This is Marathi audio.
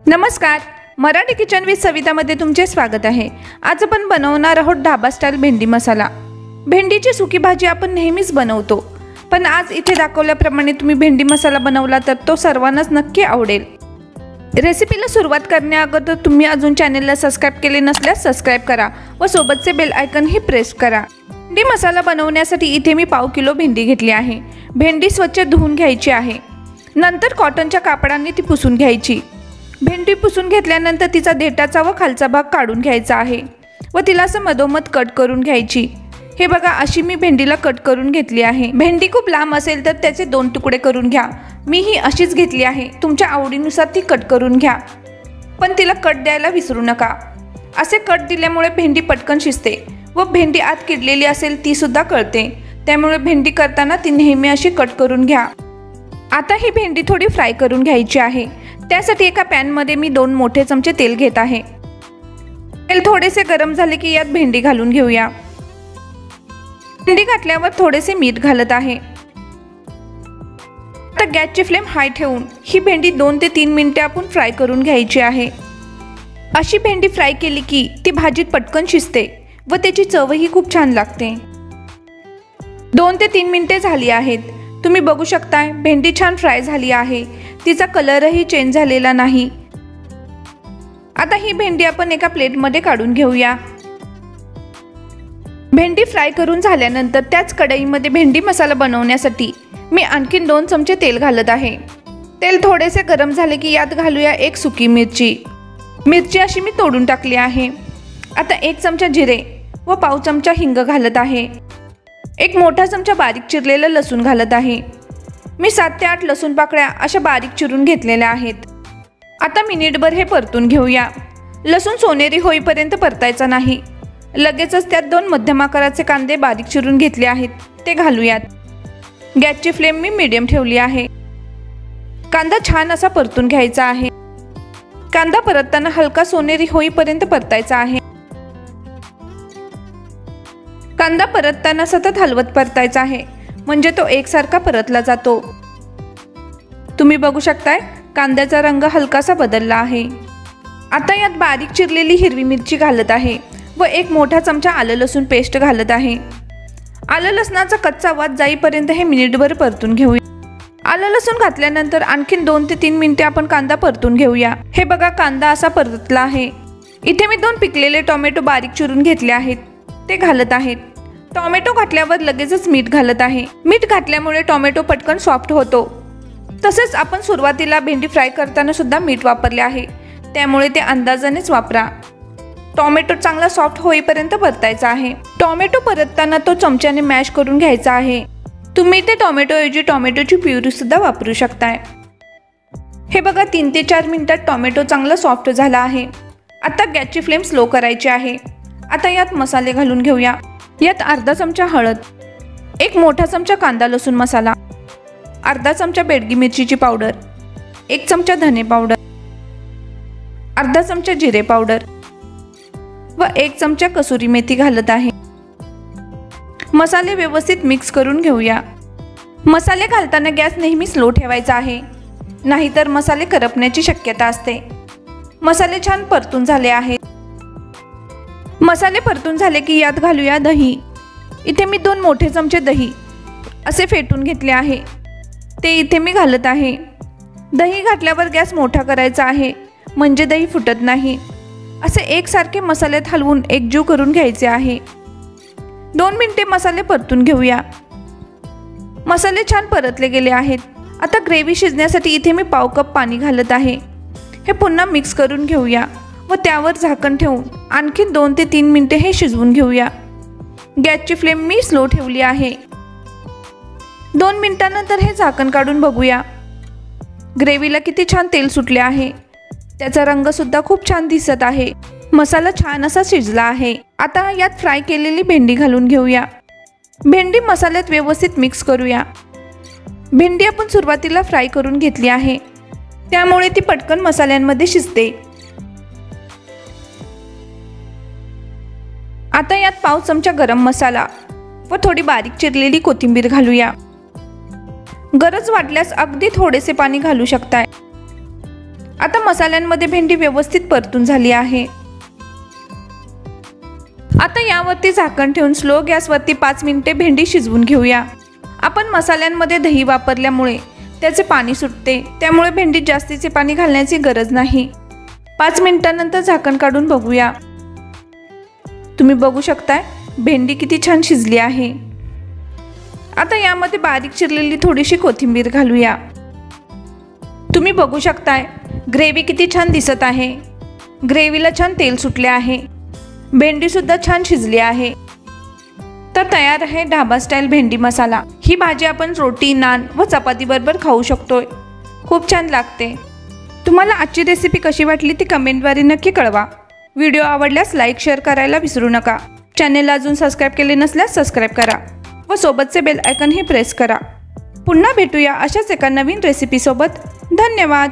नमस्कार, मराठी किचन विथ सवितामध्ये तुमचे स्वागत आहे। आज आपण बनवणार आहोत ढाबा स्टाईल भेंडी मसाला। भेंडीची सुकी भाजी आपण नेहमीच बनवतो, पण आज इथे दाखवल्याप्रमाणे तुम्ही भेंडी मसाला बनवला तर तो सर्वांनाच नक्की आवडेल। रेसिपीला सुरुवात करण्याअगोदर तुम्ही अजून चॅनलला सबस्क्राइब केले नसल्यास सबस्क्राइब करा व सोबतचे बेल आयकॉन ही प्रेस करा। भेंडी मसाला बनवण्यासाठी इथे मी पाव किलो भेंडी घेतली आहे। भेंडी स्वच्छ धुवून घ्यायची आहे। नंतर कॉटनच्या कापडाने ती पुसून घ्यायची। भेंडी पुसून घेतल्यानंतर तिचा देठाचा व खालचा भाग काढून घ्यायचा आहे व तिला असं मधोमध कट करून घ्यायची। हे बघा, अशी मी भेंडीला कट करून घेतली आहे। भेंडी खूप लांब असेल तर त्याचे 2 तुकडे करून घ्या। मी ही अशीच घेतली आहे। तुमच्या आवडीनुसार ती कट करून घ्या, पण तिला कट द्यायला विसरू नका। असे कट दिल्यामुळे भेंडी पटकन शिजते व भेंडी आत किडलेली असेल ती सुद्धा कळते। त्यामुळे भेंडी करताना ती नेहमी अशी कट करून घ्या। आता ही भेंडी थोडी फ्राय करून घ्यायची आहे। त्यासाठी एका पॅन मध्ये मी 2 मोठे चमचे तेल घेत आहे। तेल थोडेसे गरम झाले की यात भेंडी घालून घेऊया। भेंडी घातल्यावर थोडेसे मीठ घालत आहे। आता गॅसची फ्लेम हाय ठेवून ही भेंडी 2 ते 3 मिनिटे आपण फ्राय करून घ्यायची आहे। अशी भेंडी फ्राय केली की ती भाजीत पटकन शिजते व त्याची चवही खूप छान लागते। 2 ते 3 मिनिटे झाली आहेत। तुम्ही बघू शकताय भेंडी छान फ्राय झाली आहे। तिचा कलरही चेंज झालेला नाही। आता ही भेंडी आपण एका प्लेटमध्ये काढून घेऊया। भेंडी फ्राय करून झाल्यानंतर त्याच कढईमध्ये भेंडी मसाला बनवण्यासाठी मी आणखीन 2 चमचे तेल घालत आहे। तेल थोडेसे गरम झाले की यात घालूया 1 सुकी मिरची। मिरची अशी मी तोडून टाकली आहे। आता 1 चमचा जिरे व पाव चमचा हिंग घालत आहे। 1 मोठा चमचा बारीक चिरलेलं लसूण घालत आहे। मी 7 ते 8 लसूण पाकळ्या अशा बारीक चिरून घेतलेल्या आहेत। आता मिनिटभर हे परतून घेऊया। लसूण सोनेरी होईपर्यंत परतायचा नाही। लगेचच त्यात 2 मध्यम आकाराचे कांदे बारीक चिरून घेतले आहेत, ते घालूयात। गॅसची फ्लेम मी मीडियम ठेवली आहे। कांदा छान असा परतून घ्यायचा आहे। कांदा परतताना हलका सोनेरी होईपर्यंत परतायचा आहे। कांदा परतताना सतत हलवत परतायचा आहे, म्हणजे तो एकसारखा परतला जातो। तुम्ही बघू शकताय कांद्याचा रंग हलकासा बदलला आहे। आता यात बारीक चिरलेली हिरवी मिरची घालत आहे व 1 मोठा चमचा आलं लसूण पेस्ट घालत आहे। आलं लसणाचा कच्चा वास जाईपर्यंत हे मिनिटभर परतून घेऊया। आलं लसूण घातल्यानंतर आणखीन 2 ते 3 मिनिटे आपण कांदा परतून घेऊया। हे बघा, कांदा असा परतला आहे। इथे मी 2 पिकलेले टोमॅटो बारीक चिरून घेतले आहेत, ते घालत आहेत। टोमॅटो घातल्यावर लगेचच मीठ घालत आहे। मीठ घातल्यामुळे टोमॅटो पटकन सॉफ्ट होतो। तसेच आपण सुरुवातीला भेंडी फ्राय करताना सुद्धा मीठ वापरले आहे, त्यामुळे ते अंदाजानेच वापरा। टोमॅटो चांगला सॉफ्ट होईपर्यंत परतायचा आहे। टोमॅटो परतताना तो चमच्याने मॅश करून घ्यायचा आहे। तुम्ही ते टोमॅटोऐवजी टोमॅटोची प्युरी सुद्धा वापरू शकताय। हे बघा, 3 ते 4 मिनिटात टोमॅटो चांगला सॉफ्ट झाला आहे। आता गॅसची फ्लेम स्लो करायची आहे। आता यात मसाले घालून घेऊया। यात अर्धा चमचा हळद, 1 मोठा चमचा कांदा लसूण मसाला, अर्धा चमचा बेडगी मिरचीची पावडर, 1 चमचा धने पावडर, अर्धा चमचा जिरे पावडर व 1 चमचा कसुरी मेथी घालत आहे। मसाले व्यवस्थित मिक्स करून घेऊया। मसाले घालताना गॅस नेहमी स्लो ठेवायचा आहे, नाहीतर मसाले करपण्याची शक्यता असते। मसाले छान परतून झाले आहेत। मसाले परतून झाले की यात घालूया दही। इथे मी 2 मोठे चमचे दही असे फेटून घेतले आहे, ते इथे मी घालत आहे। दही घातल्यावर गॅस मोठा करायचा आहे, म्हणजे दही फुटत नाही। असे एकसारखे मसाल्यात हलवून एकजीव करून घ्यायचे आहे। 2 मिनिटे मसाले परतून घेऊया। मसाले छान परतले गेले आहेत। आता ग्रेव्ही शिजण्यासाठी इथे मी पाव कप पाणी घालत आहे। हे पुन्हा मिक्स करून घेऊया व त्यावर झाकण ठेवून आणखीन 2 ते 3 मिनिटे हे शिजवून घेऊया। गॅसची फ्लेम मी स्लो ठेवली आहे। 2 मिनिटांनंतर हे झाकण काढून बघूया। ग्रेव्हीला किती छान तेल सुटले आहे। त्याचा रंग सुद्धा खूप छान दिसत आहे। मसाला छान असा शिजला आहे। आता यात फ्राय केलेली भेंडी घालून घेऊया। भेंडी मसाल्यात व्यवस्थित मिक्स करूया। भेंडी आपण सुरुवातीला फ्राय करून घेतली आहे, त्यामुळे ती पटकन मसाल्यांमध्ये शिजते। आता यात पाव चमचा गरम मसाला व थोडी बारीक चिरलेली कोथिंबीर घालूया। गरज वाटल्यास अगदी थोडेसे पाणी घालू शकताय। आता मसाल्यांमध्ये भेंडी व्यवस्थित परतून झाली आहे। आता यावरती झाकण ठेवून स्लो गॅसवरती 5 मिनिटे भेंडी शिजवून घेऊया। आपण मसाल्यांमध्ये दही वापरल्यामुळे त्याचे पाणी सुटते, त्यामुळे भेंडीत जास्तीचे पाणी घालण्याची गरज नाही। 5 मिनिटांनंतर झाकण काढून बघूया। तुम्ही बघू शकताय भेंडी किती छान शिजली आहे। आता यामध्ये बारीक चिरलेली थोडीशी कोथिंबीर घालूया। तुम्ही बघू शकताय ग्रेव्ही किती छान दिसत आहे। ग्रेव्हीला छान तेल सुटले आहे। भेंडी सुद्धा छान शिजली आहे। तर तयार आहे ढाबा स्टाईल भेंडी मसाला। ही भाजी आपण रोटी, नान व चपाती बरोबर खाऊ शकतोय। खूप छान लागते। तुम्हाला आजची रेसिपी कशी वाटली ती कमेंटद्वारे नक्की कळवा। व्हिडिओ आवडल्यास लाईक शेअर करायला विसरू नका। चॅनेलला अजून सबस्क्राईब केले नसल्यास सबस्क्राईब करा व सोबतचे बेल आयकॉनही प्रेस करा। पुन्हा भेटूया अशाच एका नवीन रेसिपीसोबत। धन्यवाद।